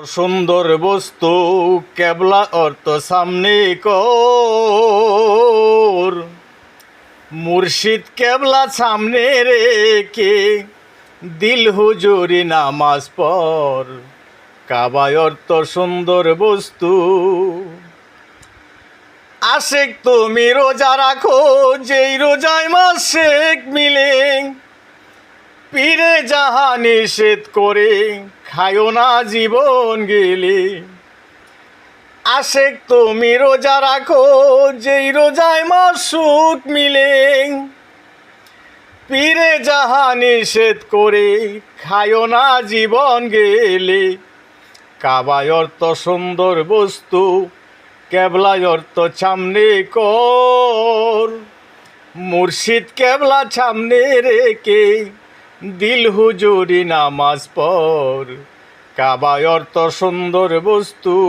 সুন্দর বস্তু কেবলা অর্থ সামনে কর, মুর্শিদ কেবলা সামনে রেখে দিল হুজুরি নামাজ পড়। কাবায় অর্থ সুন্দর বস্তু। আশেক তুমি রোজা রাখো, যেই রোজায় মাসেক মিলে, পীরে যাহা নিষেধ করে খায়ো না জীবন গেলে। আশেক তুমি রোজা রাখো, যেই রোজায় মাসুক মিলে, পীরে যাহা নিষেধ করে খায়ো না জীবন গেলে। কাবায় অর্থ সুন্দর বস্তু, কেবলায় অর্থ সামনে কর, মুর্শিদ কেবলা সামনে রেখে দিল হুজুরি নামাজ পড়। কাবায় অর্থ সুন্দর বস্তু।